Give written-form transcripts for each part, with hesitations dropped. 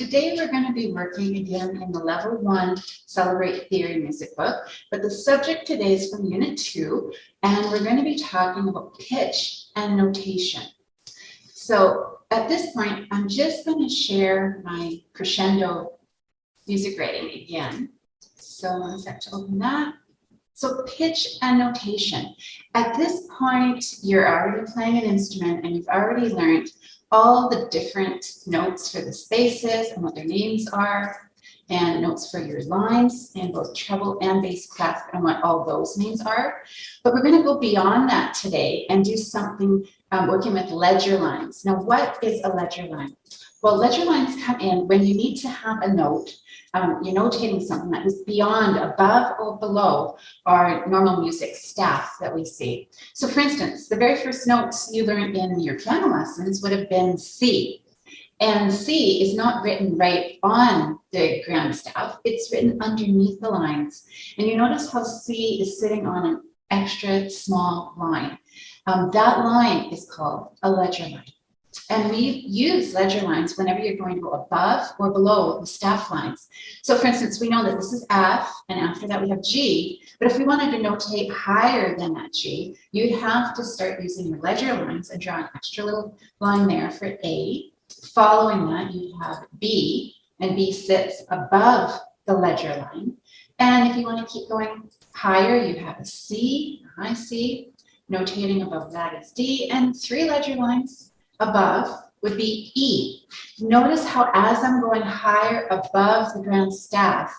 today we're going to be working again in the Level 1 Celebrate Theory music book, but the subject today is from Unit 2, and we're going to be talking about pitch and notation. So at this point, I'm just going to share my crescendo music writing again. So one sec to open that. So pitch and notation. At this point, you're already playing an instrument and you've already learned all the different notes for the spaces and what their names are, and notes for your lines in both treble and bass clef and what all those names are. But we're going to go beyond that today and do something working with ledger lines. Now, what is a ledger line? Well, ledger lines come in when you need to have a note. You're notating something that is beyond, above, or below our normal music staff that we see. So for instance, the very first notes you learned in your piano lessons would have been C. And C is not written right on the ground staff, it's written underneath the lines. And you notice how C is sitting on an extra small line. That line is called a ledger line. And we use ledger lines whenever you're going to go above or below the staff lines. So for instance, we know that this is F, and after that we have G, but if we wanted to notate higher than that G, you'd have to start using your ledger lines and draw an extra little line there for A. Following that, you have B, and B sits above the ledger line. And if you want to keep going higher, you have a C, a high C, notating above that is D, and 3 ledger lines above would be E. Notice how as I'm going higher above the ground staff,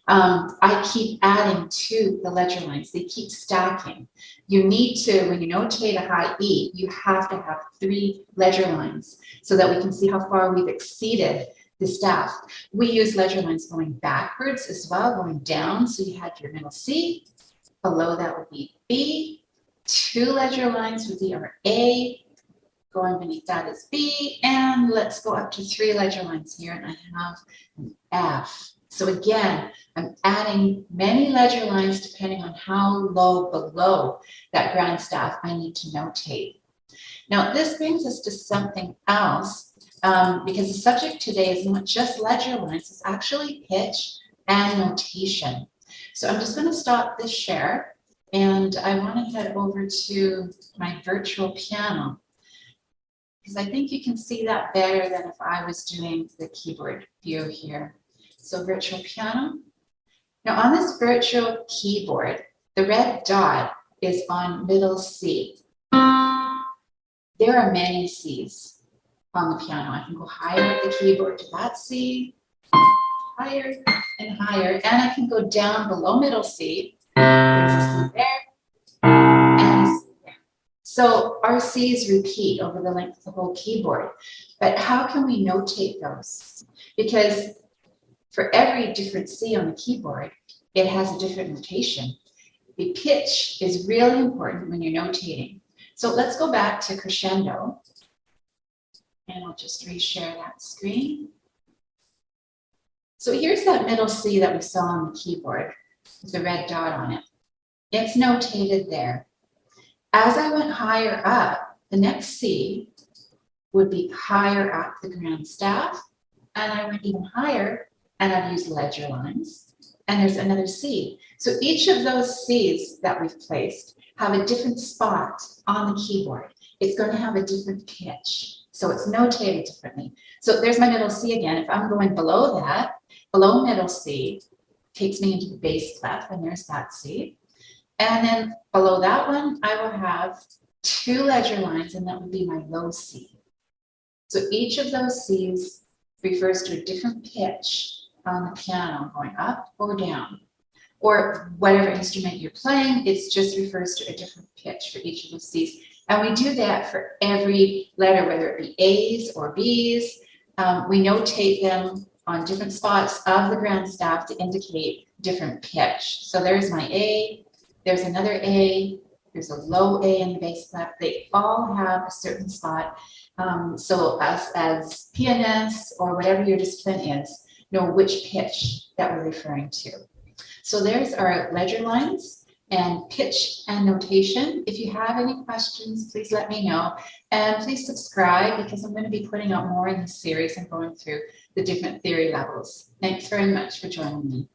I keep adding to the ledger lines. They keep stacking. You need to, when you notate a high E, you have to have 3 ledger lines so that we can see how far we've exceeded the staff. We use ledger lines going backwards as well, going down. So you had your middle C. Below that would be B. 2 ledger lines would be our A. Going beneath that is B, and let's go up to 3 ledger lines here, and I have an F. So again, I'm adding many ledger lines depending on how low below that ground staff I need to notate. Now this brings us to something else, because the subject today is not just ledger lines, it's actually pitch and notation. So I'm just going to stop this share, and I want to head over to my virtual piano, because I think you can see that better than if I was doing the keyboard view here. So virtual piano. Now on this virtual keyboard, the red dot is on middle C. There are many C's on the piano. I can go higher with the keyboard to that C, higher and higher, and I can go down below middle C. There's a C there, and a C. So our C's repeat over the length of the whole keyboard. But how can we notate those? Because for every different C on the keyboard, it has a different notation. The pitch is really important when you're notating. So let's go back to crescendo. And I'll just reshare that screen. So here's that middle C that we saw on the keyboard with the red dot on it. It's notated there. As I went higher up, the next C would be higher up the ground staff, and I went even higher, and I've used ledger lines, and there's another C. So each of those C's that we've placed have a different spot on the keyboard. It's going to have a different pitch, so it's notated differently. So there's my middle C again. If I'm going below that, below middle C takes me into the bass clef, and there's that C. And then below that one, I will have 2 ledger lines, and that would be my low C. So each of those C's refers to a different pitch on the piano, going up or down. Or whatever instrument you're playing, it just refers to a different pitch for each of those C's. And we do that for every letter, whether it be A's or B's. We notate them on different spots of the ground staff to indicate different pitch. So there's my A. There's another A, there's a low A in the bass clef. They all have a certain spot. So us as pianists or whatever your discipline is, know which pitch that we're referring to. So there's our ledger lines. and pitch and notation. If you have any questions, please let me know. And please subscribe because I'm going to be putting out more in this series and going through the different theory levels. Thanks very much for joining me.